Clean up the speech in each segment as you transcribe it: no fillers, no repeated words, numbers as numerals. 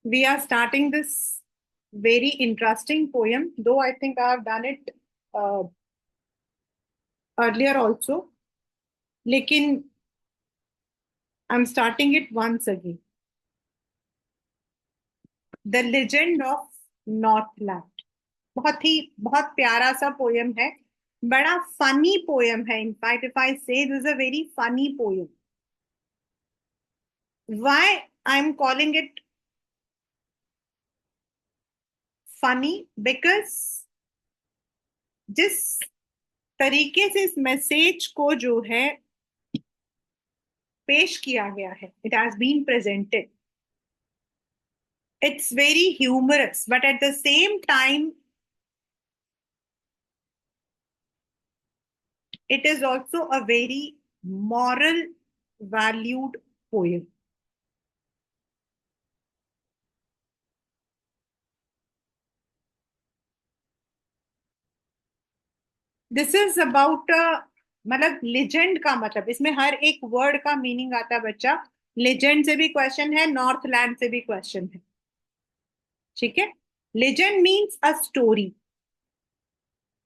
We are starting this very interesting poem, though I think I have done it uh, earlier also. लेकिन I'm starting it once again. The Legend of Northland. बहुत प्यारा सा poem है. बड़ा funny poem है. In fact if I से this is a very funny poem. Why I'm calling it funny? Because जिस तरीके से इस मैसेज को जो है पेश किया गया है, it has been presented, it's very humorous, but at the same time it is also a very moral valued poem. This is about मतलब लेजेंड का मतलब इसमें हर एक वर्ड का मीनिंग आता है बच्चा. लेजेंड से भी क्वेश्चन है, नॉर्थ लैंड से भी क्वेश्चन है. ठीक है. Legend means a story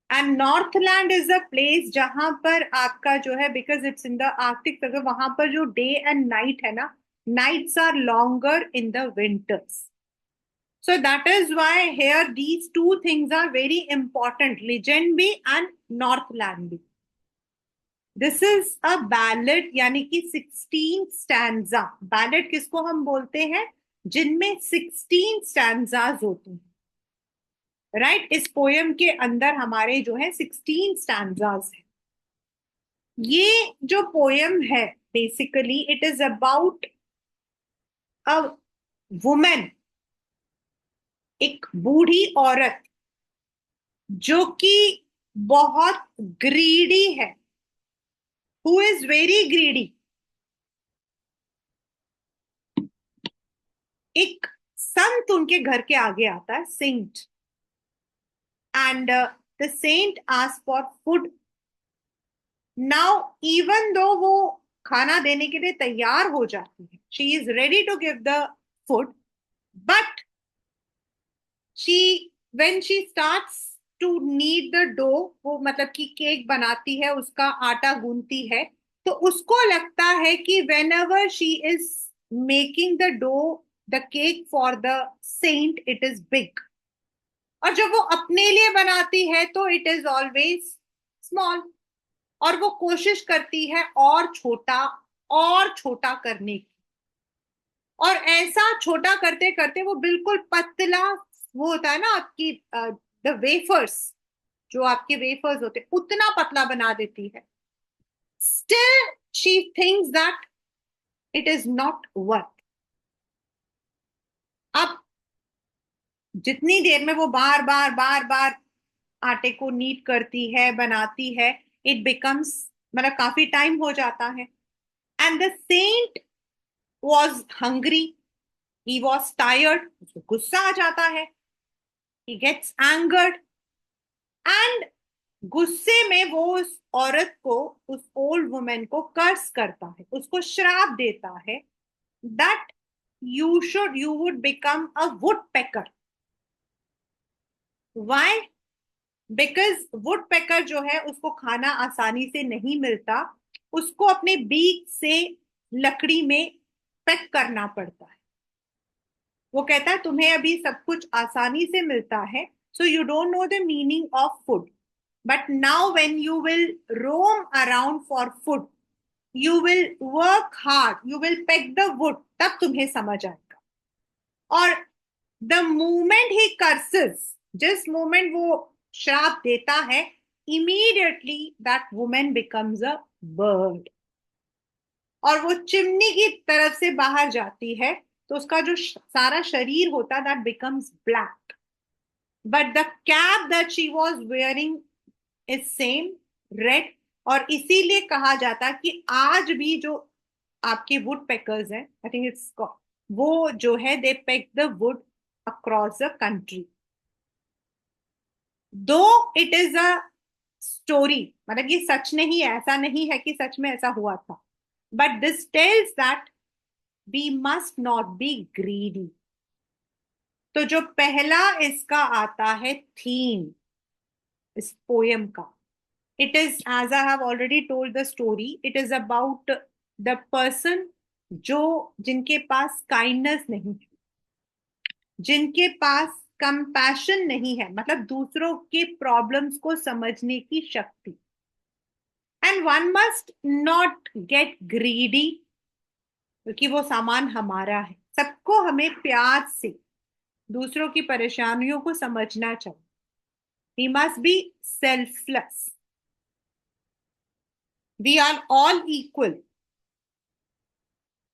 and Northland is a place जहां पर आपका जो है, because it's in the Arctic, तो वहां पर जो डे एंड नाइट है ना, nights are longer in the winters. So that is why here these two things are very important, legend भी and northland भी. This is a ballad, यानी कि 16 स्टैंजा. बैलेड किसको हम बोलते हैं? जिनमें 16 स्टैंजाज होते हैं. राइट इस पोयम के अंदर हमारे जो है 16 स्टैंजाज है. ये जो पोयम है basically it is about a women, एक बूढ़ी औरत जो कि बहुत ग्रीडी है, हु इज वेरी ग्रीडी. एक संत उनके घर के आगे आता है, saint, and the saint ask for food. Now even though वो खाना देने के लिए तैयार हो जाती है, she is ready to give the food, but she when she starts to knead the dough, वो मतलब कि केक बनाती है, उसका आटा गूंथती है, तो उसको लगता है कि whenever she is making the dough, the cake for the saint, it is big. और जब वो अपने लिए बनाती है तो इट इज ऑलवेज स्मॉल. और वो कोशिश करती है और छोटा करने की. और ऐसा छोटा करते करते वो बिल्कुल पतला, वो होता है ना आपकी द वेफर्स, जो आपके वेफर्स होते हैं, उतना पतला बना देती है. Still she thinks that it is not worth. अब जितनी देर में वो बार बार आटे को नीट करती है, बनाती है, इट बिकम्स, मतलब काफी टाइम हो जाता है. And the saint was hungry, he was tired, उसको गुस्सा आ जाता है, he gets angered, एंड गुस्से में वो उस औरत को, उस ओल्ड वुमेन को कर्स करता है, उसको श्राप देता है that you would become a woodpecker. Why? Because woodpecker जो है उसको खाना आसानी से नहीं मिलता, उसको अपने बीक से लकड़ी में पेक करना पड़ता है. वो कहता है तुम्हें अभी सब कुछ आसानी से मिलता है, so you don't know the meaning of food, but now when you will roam around for food, you will work hard, you will pack the would, तब तुम्हें समझ आएगा. और द मोमेंट ही कर्सेस, जिस मोमेंट वो श्राप देता है, immediately that women becomes a bird. और वो चिमनी की तरफ से बाहर जाती है, तो उसका जो सारा शरीर होता है that becomes black, but the cap that she was wearing is same red. और इसीलिए कहा जाता है कि आज भी जो आपके वुड पेकर्स हैं, आई थिंक इट्स, वो जो है they pack the wood across the country. Though it is a story, मतलब ये सच नहीं है, ऐसा नहीं है कि सच में ऐसा हुआ था, but this tells that we must not be greedy. तो जो पहला इसका आता है थीम इस पोयम का, it is, as I have already told the story, it is about the person जो जिनके पास काइंडनेस नहीं है, जिनके पास कंपैशन नहीं है, मतलब दूसरों के प्रॉब्लम्स को समझने की शक्ति। And one must not gate greedy, क्योंकि वो सामान हमारा है। सबको हमें प्यार से दूसरों की परेशानियों को समझना चाहिए। We must be selfless, we are all equal.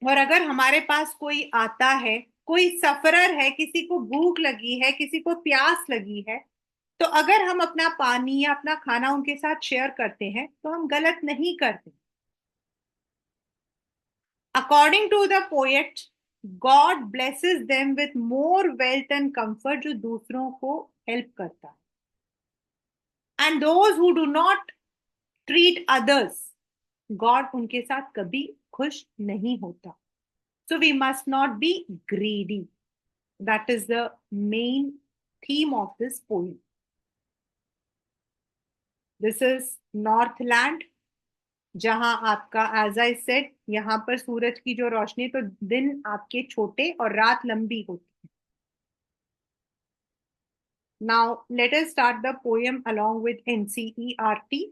और अगर हमारे पास कोई आता है, कोई सफरर है, किसी को भूख लगी है, किसी को प्यास लगी है, तो अगर हम अपना पानी या अपना खाना उनके साथ शेयर करते हैं तो हम गलत नहीं करते। According to the poet, God blesses them with more wealth and comfort, जो दूसरों को हेल्प करता है। And those who do not treat others, God उनके साथ कभी खुश नहीं होता। So we must not be greedy. That is the main theme of this poem. This is Northland, जहां आपका, as I said, यहाँ पर सूरज की जो रोशनी, तो दिन आपके छोटे और रात लंबी होती है। Now let us start the poem along with NCERT.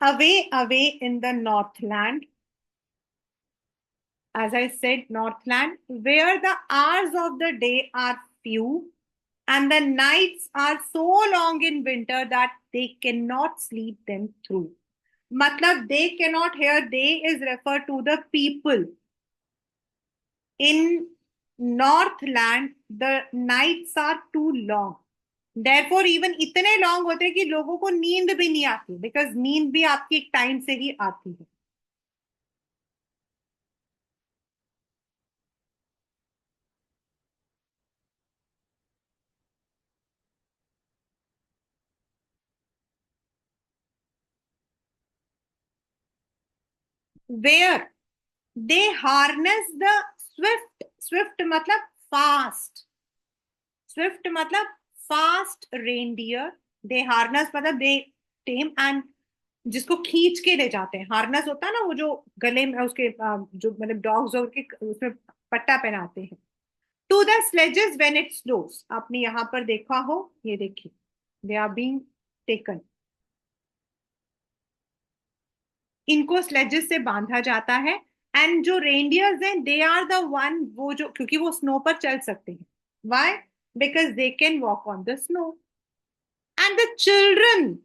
Away, away in the Northland, as I said, Northland, where the hours of the day are few and the nights are so long in winter that they cannot sleep them through. मतलब they cannot, here they is referred to the people in Northland. The nights are too long, therefore even इतने long होते हैं कि लोगों को नींद भी नहीं आती, because नींद भी आपकी एक टाइम से ही आती है। Where they harness the swift, swift मतलब fast, swift मतलब fast reindeer, they harness मतलब they tame, and जिसको खींच के ले जाते हैं, हार्नस होता है ना, वो जो गले में उसके जो मतलब डॉग्स और के उसमें पट्टा पहनाते हैं। To the sledges when it snows, आपने यहाँ पर देखा हो, ये देखिए, दे आर बीइंग टेकन, इनको स्लेजेस से बांधा जाता है। एंड जो रेंडियर्स हैं, दे आर द वन, वो जो, क्योंकि वो स्नो पर चल सकते हैं, why, because they can walk on the snow. And the children,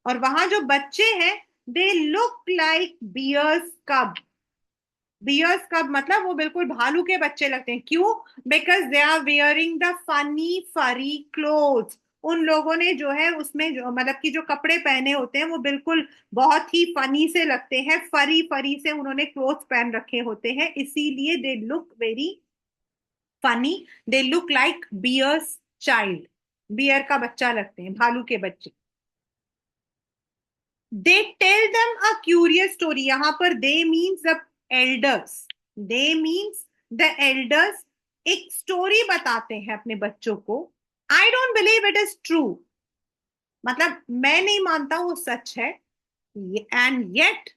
और वहां जो बच्चे हैं, दे लुक लाइक बियर्स कब। बियर्स कब मतलब वो बिल्कुल भालू के बच्चे लगते हैं। क्यों? Because they are wearing the funny furry clothes. उन लोगों ने जो है उसमें जो मतलब कि जो कपड़े पहने होते हैं वो बिल्कुल बहुत ही फनी से लगते हैं, फरी फरी से उन्होंने क्लोथ्स पहन रखे होते हैं, इसीलिए they look very funny, they look like bears child, bear का बच्चा लगते हैं, भालू के बच्चे। They tell them a curious story, यहां पर they means the elders, they means the elders एक स्टोरी बताते हैं अपने बच्चों को। I don't believe it is true, मतलब मैं नहीं मानता वो सच है। And yet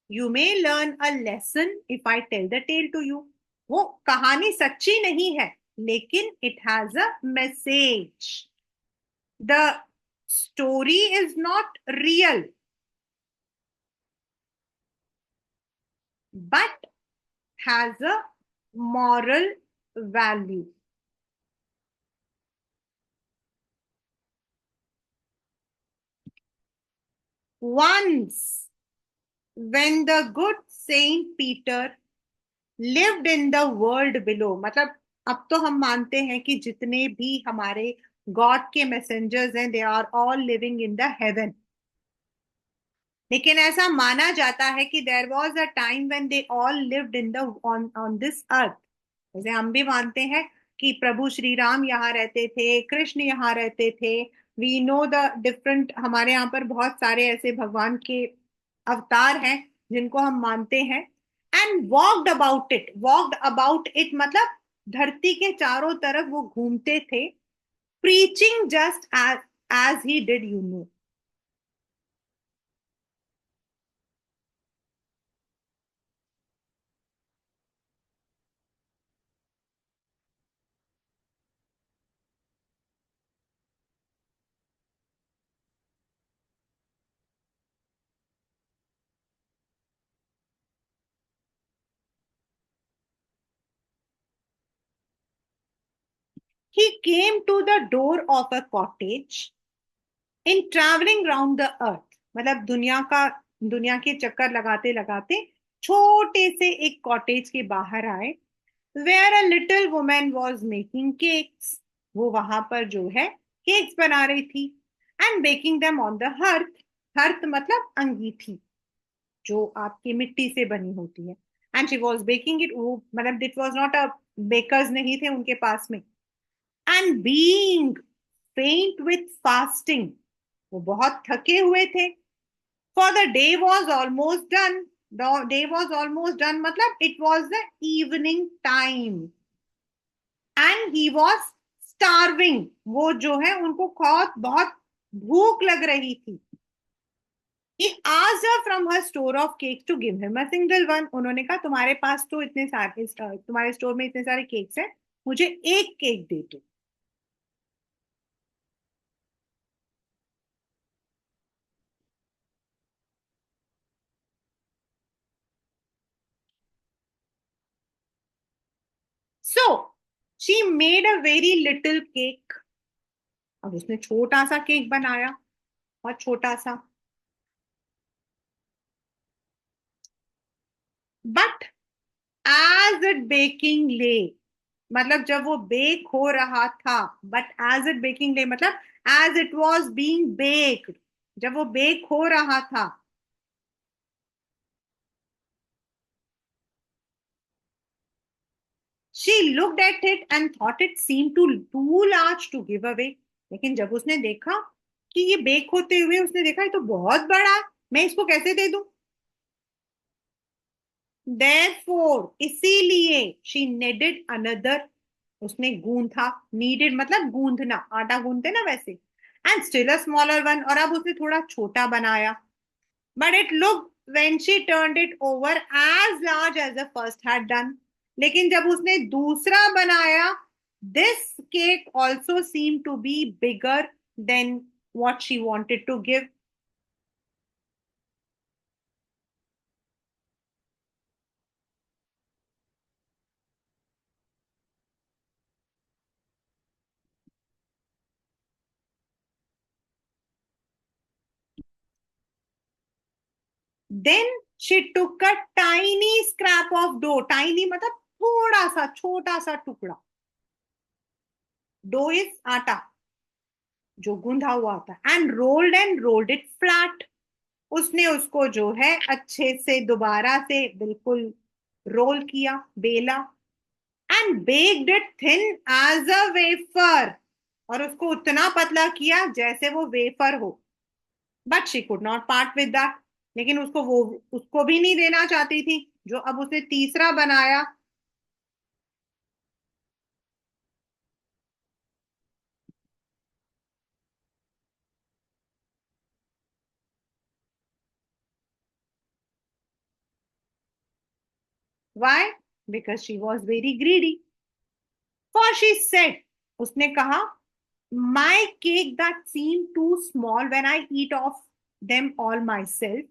you may learn a lesson if I tell the tale to you, वो कहानी सच्ची नहीं है, लेकिन it has a message. The story is not real but has a moral value. Once, when the good Saint Peter lived in the world below, मतलब अब तो हम मानते हैं कि जितने भी हमारे गॉड के मैसेंजर्स हैं, they are all living in the heaven, लेकिन ऐसा माना जाता है कि there was a time when they all lived in the on on this earth. जैसे हम भी मानते हैं कि प्रभु श्री राम यहाँ रहते थे, कृष्ण यहाँ रहते थे। वी नो द डिफरेंट, हमारे यहाँ पर बहुत सारे ऐसे भगवान के अवतार हैं जिनको हम मानते हैं। एंड वॉक्ड अबाउट इट मतलब धरती के चारों तरफ वो घूमते थे, preaching just as he did, you know. He came to the door of a cottage in traveling round the earth। मतलब दुनिया के चक्कर लगाते लगाते छोटे से एक कॉटेज के बाहर आए। Where a little women was making cakes. वो वहां पर जो है केक्स बना रही थी। And baking them on the hearth. Hearth मतलब अंगीठी, जो आपकी मिट्टी से बनी होती है। And she was baking it, वो मतलब it was not a, bakers नहीं थे उनके पास में। And being faint with fasting, वो बहुत थके हुए थे। For the day was almost done. The day was almost done मतलब it was the evening time. And he was starving, वो जो है उनको बहुत बहुत भूख लग रही थी। He asked her from her store of cakes to give him a single one। उन्होंने कहा तुम्हारे पास तो इतने सारे, तुम्हारे स्टोर में इतने सारे केक्स हैं, मुझे एक केक दे दो। So she made a very little cake. अब उसने छोटा सा केक बनाया, बहुत छोटा सा। बट एज इट बेकिंग ले, मतलब जब वो बेक हो रहा था, बट एज इट बेकिंग ले मतलब as it was being baked, जब वो बेक हो रहा था। She looked at it and thought it seem too large to give away. लेकिन जब उसने देखा कि ये बेक होते हुए, उसने देखा ये तो बहुत बड़ा है, मैं इसको कैसे दे दूं। Therefore, इसीलिए she needed another, उसने गूंथा। नीडेड मतलब गूंथना, आटा गूंथते ना वैसे। And still a smaller one, और अब उसने थोड़ा छोटा बनाया। But it look when she turned it over as large as the first had done. लेकिन जब उसने दूसरा बनाया, this cake also seem to be bigger than what she wanted to give। Then she took a tiny scrap of dough. Tiny मतलब थोड़ा सा, छोटा सा टुकड़ा। डो इज आटा जो गूंधा हुआ था। And rolled it flat. उसने उसको जो है अच्छे से दोबारा से बिल्कुल रोल किया, Bela. And baked it thin as a wafer, और उसको उतना पतला किया जैसे वो वेफर हो। But she could not part with that. लेकिन उसको भी नहीं देना चाहती थी जो अब उसने तीसरा बनाया। Why? Because she was very greedy। For she said, उसने कहा, my cake that seem too small when I eat off them all myself,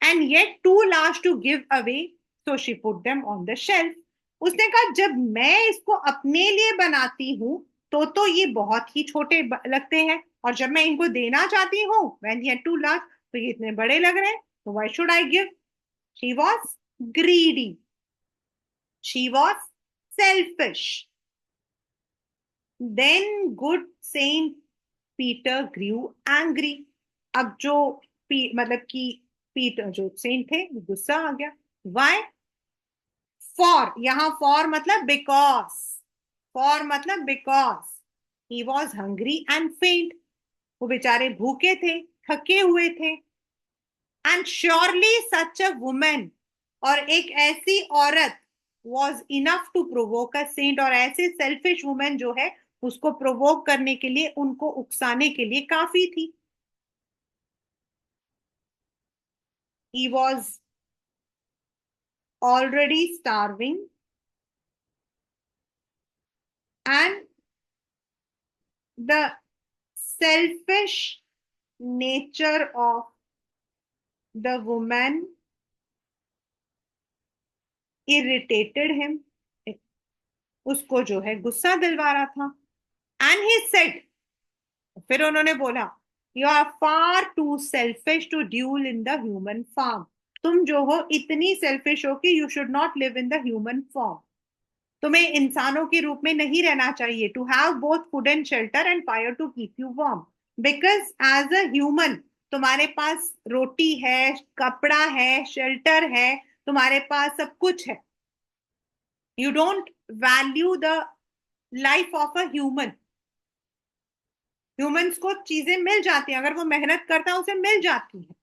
and yet too large to give away, so she put them on the shelf। उसने कहा जब मैं इसको अपने लिए बनाती हूँ तो ये बहुत ही छोटे लगते हैं, और जब मैं इनको देना चाहती हूँ when they are too large, तो ये इतने बड़े लग रहे हैं, तो why should I give? She was greedy। She was selfish। Then good Saint Peter grew angry। अब जो मतलब कि पीटर जो सेंट थे गुस्सा आ गया। वाई? फॉर, यहां फॉर मतलब बिकॉज, फॉर मतलब because he was hungry and faint, वो बेचारे भूखे थे, थके हुए थे। And surely such a women, और एक ऐसी औरत was enough to provoke a saint, और ऐसे सेल्फिश वुमेन जो है उसको प्रोवोक करने के लिए, उनको उकसाने के लिए काफी थी। He was already starving and the selfish nature of the woman irritated him, उसको जो है गुस्सा दिलवा रहा था। एंड ही सेड, फिर उन्होंने बोला, you are far too selfish to dwell in the human form, तुम जो हो इतनी सेल्फिश हो कि you should not live in the human form, तुम्हें इंसानों के रूप में नहीं रहना चाहिए। To have both food and shelter and fire to keep you warm, because as a human तुम्हारे पास रोटी है, कपड़ा है, शेल्टर है, तुम्हारे पास सब कुछ है। You don't value the life of a human. Humans को चीजें मिल जाती हैं, अगर वो मेहनत करता है उसे मिल जाती है।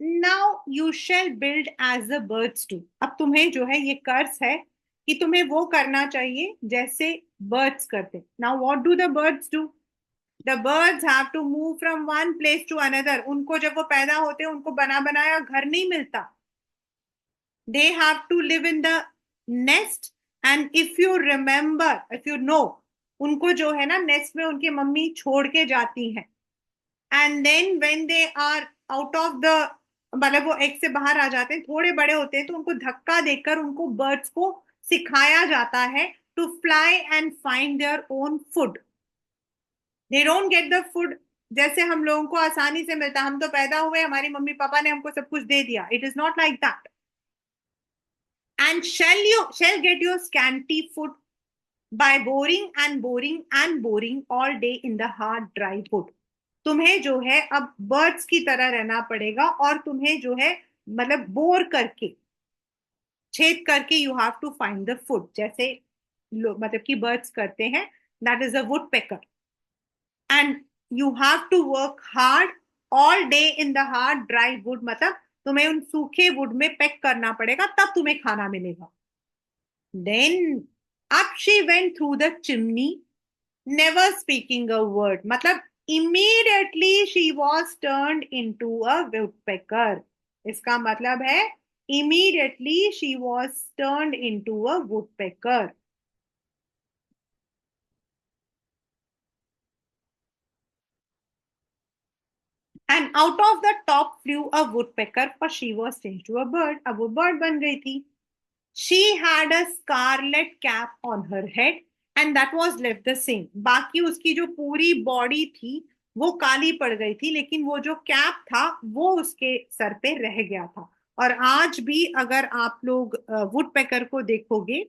Now you shall build as a birds do, अब तुम्हें जो है ये कर्ज है कि तुम्हें वो करना चाहिए जैसे बर्ड्स करते। Now what do the birds do? The birds have to move from one place to another, उनको जब वो पैदा होते हैं उनको बना बनाया घर नहीं मिलता। They have to live in the nest, and if you remember, if you know, उनको जो है ना नेस्ट में उनकी मम्मी छोड़ के जाती है। And then when they are out of the, मतलब वो एग से बाहर आ जाते हैं, थोड़े बड़े होते हैं, तो उनको धक्का देकर उनको बर्ड्स को सिखाया जाता है to fly and find their own food. They don't get the food जैसे हम लोगों को आसानी से मिलता, हम तो पैदा हुए हमारी मम्मी पापा ने हमको सब कुछ दे दिया। It is not like that. And shall get your scanty food by boring and boring and boring all day in the hard dry wood, तुम्हें जो है अब बर्ड्स की तरह रहना पड़ेगा, और तुम्हें जो है मतलब बोर करके, छेद करके, you have to find the food, जैसे मतलब कि बर्ड्स करते हैं। That is a woodpecker. And you have to work hard all day in the hard dry wood, मतलब तुम्हें उन सूखे वुड में पैक करना पड़ेगा, तब तुम्हें खाना मिलेगा। Then up she went through the chimney, never speaking a word, मतलब immediately she was turned into a woodpecker। इसका मतलब है immediately she was turned into a woodpecker। And out of the top flew a woodpecker, for she was changed to a bird, अब वो bird बन गई थी। She had a scarlet cap on her head and that was left the same, बाकी उसकी जो पूरी body थी वो काली पड़ गई थी, लेकिन वो जो कैप था वो उसके सर पे रह गया था। और आज भी अगर आप लोग वुड पेकर को देखोगे,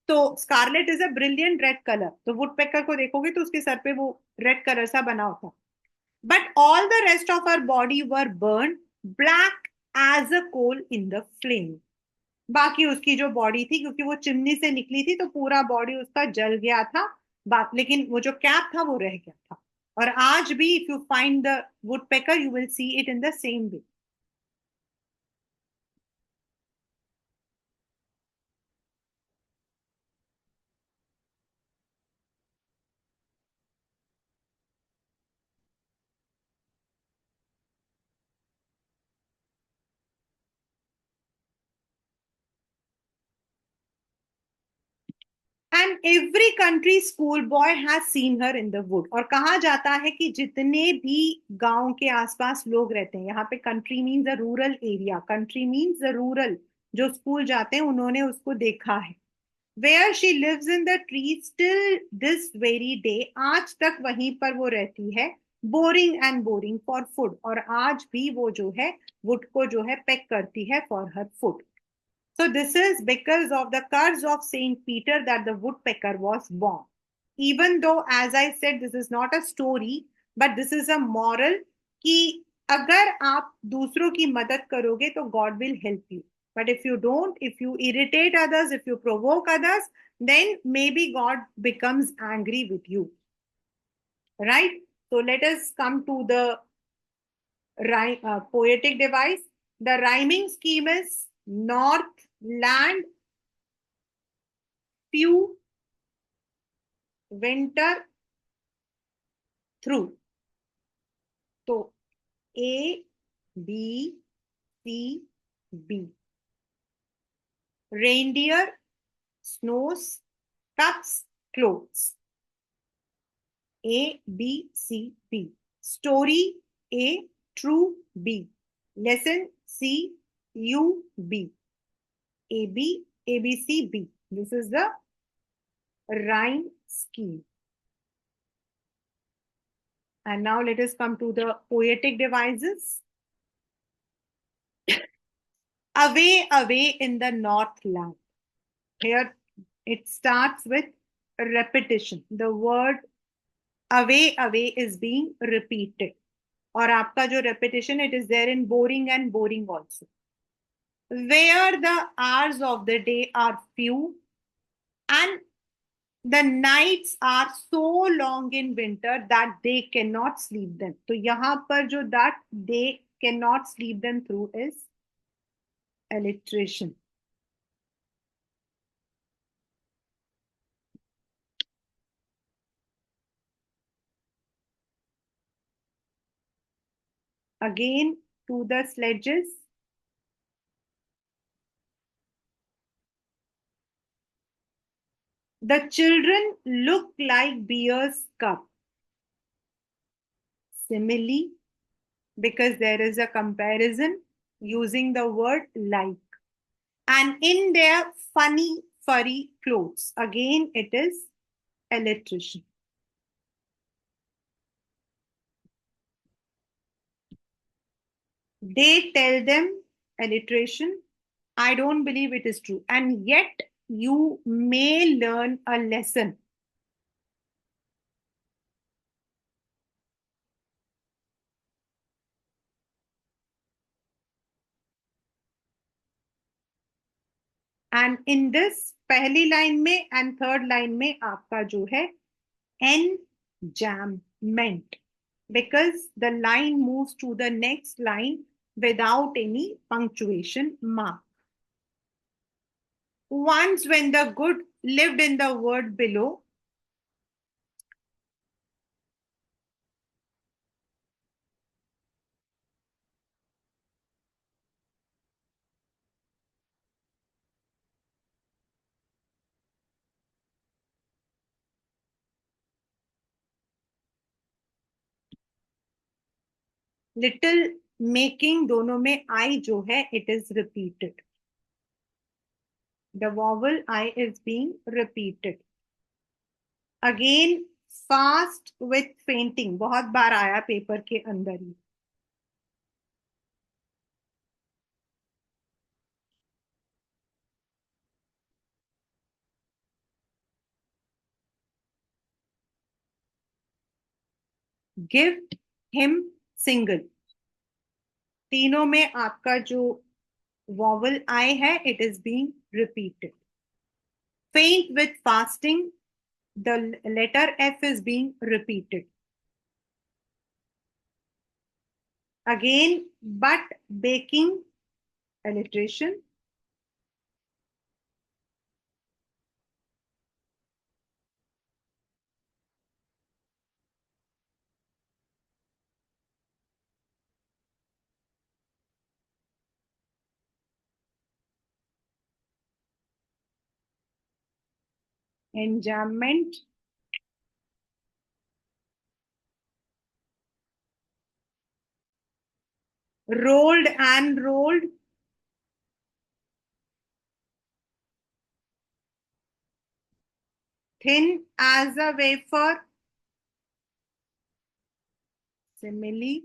तो scarlet is a brilliant red colour, तो वुड पेकर को देखोगे तो उसके सर पे वो रेड कलर सा बना होता। But all the rest of our body were burn black as a coal in the flame, बाकी उसकी जो बॉडी थी, क्योंकि वो चिमनी से निकली थी तो पूरा बॉडी उसका जल गया था, बात, लेकिन वो जो कैप था वो रह गया था। और आज भी if you find the wood picker you will see it in the same way. And every country school boy has seen her in the wood, और कहा जाता है कि जितने भी गांव के आसपास लोग रहते हैं, यहाँ पे country means a rural area, country means a rural, जो स्कूल जाते हैं उन्होंने उसको देखा है। Where she lives in the tree still this very day, आज तक वहीं पर वो रहती है, boring and boring for food, और आज भी वो जो है wood को जो है peck करती है for her food. So this is because of the curse of Saint Peter that the woodpecker was born. Even though, as I said, this is not a story, but this is a moral कि अगर आप दूसरों की मदद करोगे तो God will help you. But if you don't, if you irritate others, if you provoke others, then maybe God becomes angry with you. Right? So let us come to the poetic device. The rhyming scheme is north, land, few, winter, through. तो A, B, C, B. Reindeer, snows, cups, clothes. A, B, C, B. Story A, true B. Lesson C, U, B. A, B, A, B, C, B. This is the rhyme scheme. And now let us come to the poetic devices. Away, away in the northland. Here it starts with repetition. The word away, away is being repeated. और आपका जो repetition, it is there in boring and boring also. Where the hours of the day are few and the nights are so long in winter that they cannot sleep them. तो यहाँ पर जो that they cannot sleep them through is alliteration. Again to the sledges. The children look like bear's cub. Simile, because there is a comparison using the word like. And in their funny furry clothes. Again, it is alliteration. They tell them alliteration. I don't believe it is true. And yet, you may learn a lesson. And in this पहली line में and third line में आपका जो है enjambment, because the line moves to the next line without any punctuation mark. Once when the good lived in the word below, little making दोनों में I जो है it is repeated. The vowel I is being repeated. Again fast with fainting बहुत बार आया paper के अंदर ही. Give him single. तीनों में आपका जो vowel I है it is being repeated. Faint with fasting, the letter F is being repeated. Again, but baking, alliteration. Enjambment. Rolled and rolled. thin as a wafer. Simile.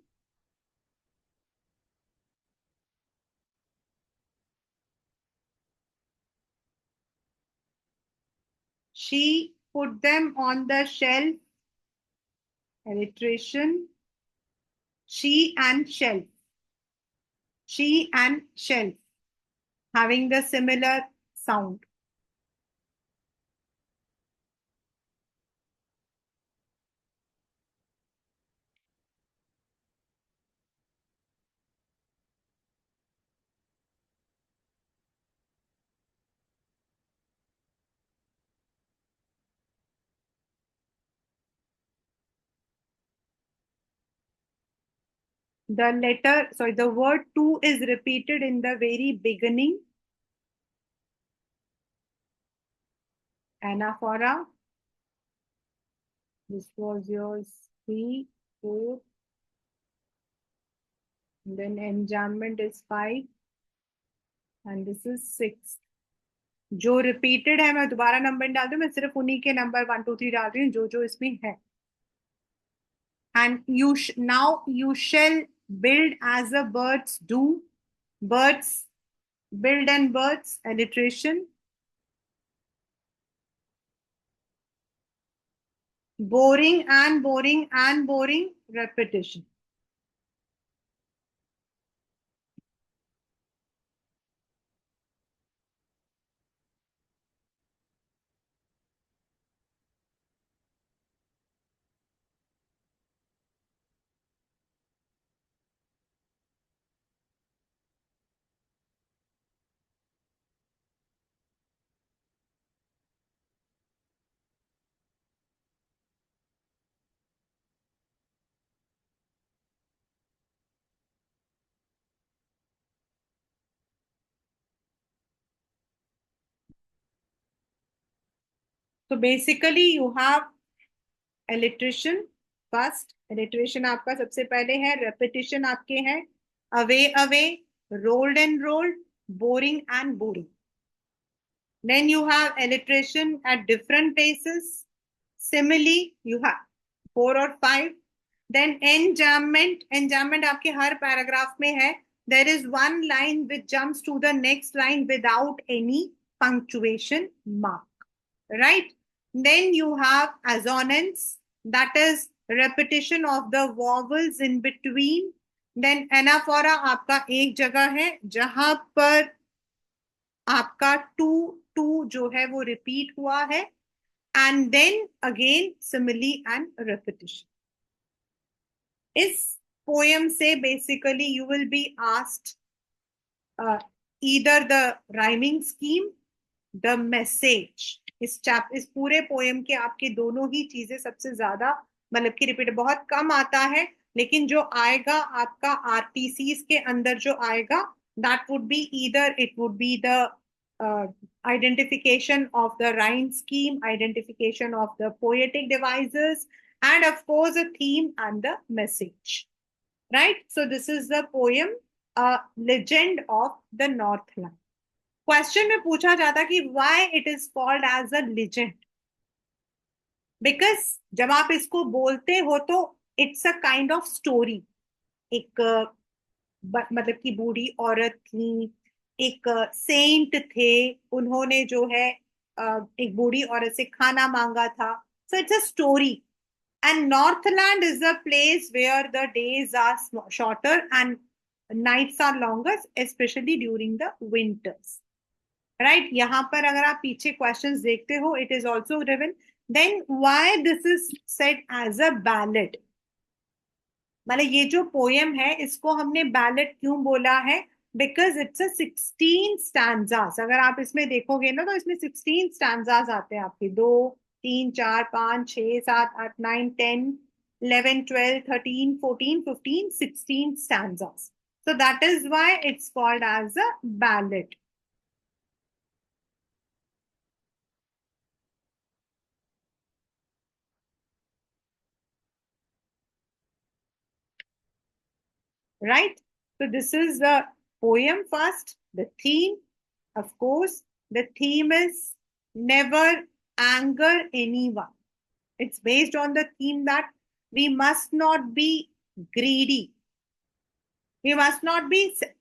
She put them on the shelf. Alliteration. She and shelf. She and shelf. Having the similar sound. The word to is repeated in the very beginning. Anaphora. This was yours 3, 4. Then enjambment is 5. And this is 6. जो repeated है मैं दोबारा number डाल दूं, मैं सिर्फ उन्हीं के नंबर 1 2 3 डाल रही हूँ जो जो इसमें है. And now you shall build as the birds do. Birds, build and birds, alliteration. Boring and boring and boring, repetition. So basically you have alliteration first. Alliteration आपका सबसे पहले है. Repetition आपके हैं away away, rolled and rolled, boring and boring. Then you have alliteration at different places. Simile you have 4 or 5. Then enjambment. Enjambment आपके हर paragraph में है. There is one line which jumps to the next line without any punctuation mark. Right? Then you have assonance, that is repetition of the vowels in between. Then anaphora आपका एक जगह है जहां पर आपका टू टू जो है वो रिपीट हुआ है. And then again simile and repetition. इस पोएम से basically you will be asked either the rhyming scheme, the message. इस पूरे पोएम के आपके दोनों ही चीजें सबसे ज्यादा मतलब कि रिपीट बहुत कम आता है, लेकिन जो आएगा आपका आरटीसीज के अंदर जो आएगा that would be either it would be the identification of the rhyme scheme, identification of the poetic devices, and of course a theme and the message. Right? So this is the poem, Legend of the Northland. Question में पूछा जाता कि why it is called as a legend. Because जब आप इसको बोलते हो तो it's a kind of story. एक मतलब कि बूढ़ी औरत थी, एक सेंट थे, उन्होंने जो है एक बूढ़ी औरत से खाना मांगा था. So it's a story. And Northland is a place where the days are shorter and nights are longer, specially during the winters. Right? यहाँ पर अगर आप पीछे क्वेश्चंस देखते हो, it is also given. Then why this is said as a ballad. मतलब ये जो पोएम है इसको हमने बैलेड क्यों बोला है? Because it's a 16 stanzas. अगर आप इसमें देखोगे ना तो इसमें 16 स्टैंजास आते हैं आपके. 2 3 4 5 6 7 8 9 10 11 12 13 14 15 16 stanzas. So that is why it's called as a ballad. Right? So this is the poem first. The theme, of course, the theme is never anger anyone. It's based on the theme that we must not be greedy. We must not be,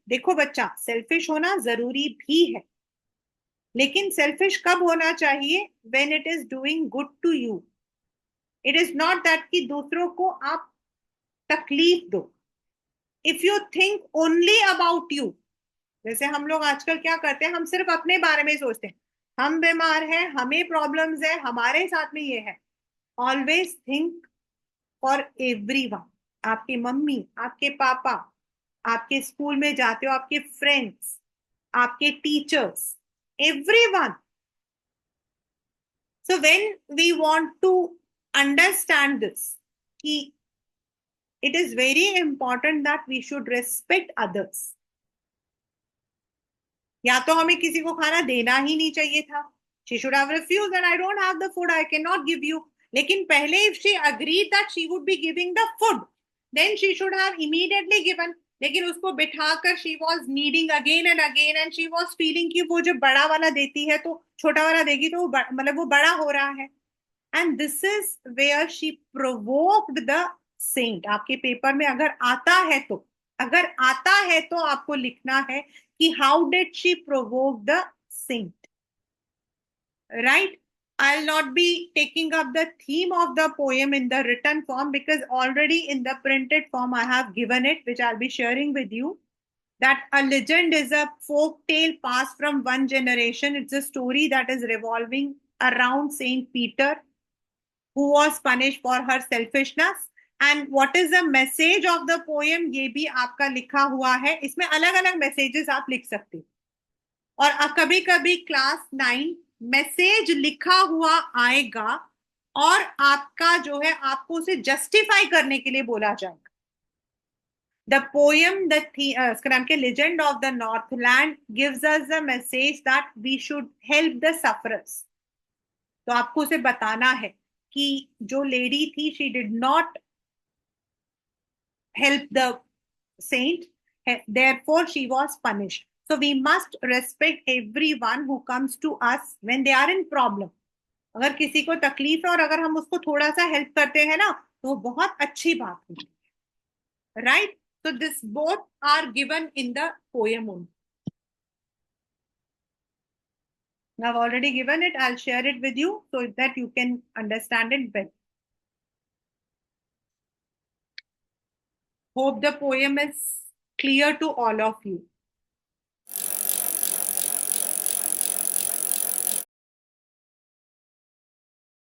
देखो बच्चा, selfish होना जरूरी भी है, लेकिन selfish कब होना चाहिए? when it is doing good to you. It is not that कि दूसरों को आप तकलीफ दो. If you think only about you, जैसे हम लोग आजकल क्या करते हैं, हम सिर्फ अपने बारे में सोचते हैं, हम बीमार हैं, हमें प्रॉब्लम्स है, हमारे साथ में ये है. Always think for everyone. आपकी मम्मी, आपके पापा, आपके स्कूल में जाते हो, आपके फ्रेंड्स, आपके teachers, everyone. So when we want to understand this कि it is very important that we should respect others. या तो हमें किसी को खाना देना ही नहीं चाहिए था. She should have refused and I don't have the food, I can not give you. लेकिन पहले if she agreed that she would be giving the food, then she should have immediately given. लेकिन उसको बिठाकर she was needing again and she was feeling कि वो जो बड़ा वाला देती है तो छोटा वाला देगी तो मतलब वो बड़ा हो रहा है. And this is where she provoked the saint. आपके पेपर में अगर आता है तो आपको लिखना है कि how did she provoke the saint. Right. I'll not be taking up the theme of the poem in the written form because already in the printed form I have given it, which I'll be sharing with you. That a legend is a folk tale passed from one generation. It's a story that is revolving around Saint Peter, who was punished for her selfishness. And what is the message of the poem, ये भी आपका लिखा हुआ है. इसमें अलग अलग messages आप लिख सकते हो. और कभी कभी क्लास 9 मैसेज लिखा हुआ आएगा और आपका जो है आपको उसे जस्टिफाई करने के लिए बोला जाएगा. द पोएम इसका नाम क्या, legend of the Northland, gives us the message that we should help the sufferers. तो आपको उसे बताना है कि जो लेडी थी, she did not help the saint, therefore she was punished. So we must respect everyone who comes to us when they are in problem. अगर किसी को तकलीफ है और अगर हम उसको थोड़ा सा हेल्प करते हैं ना, तो वो बहुत अच्छी बात होती है. Right. So this both are given in the poem only. I've already given it. I'll share it with you so that you can understand it better. Hope the poem is clear to all of you.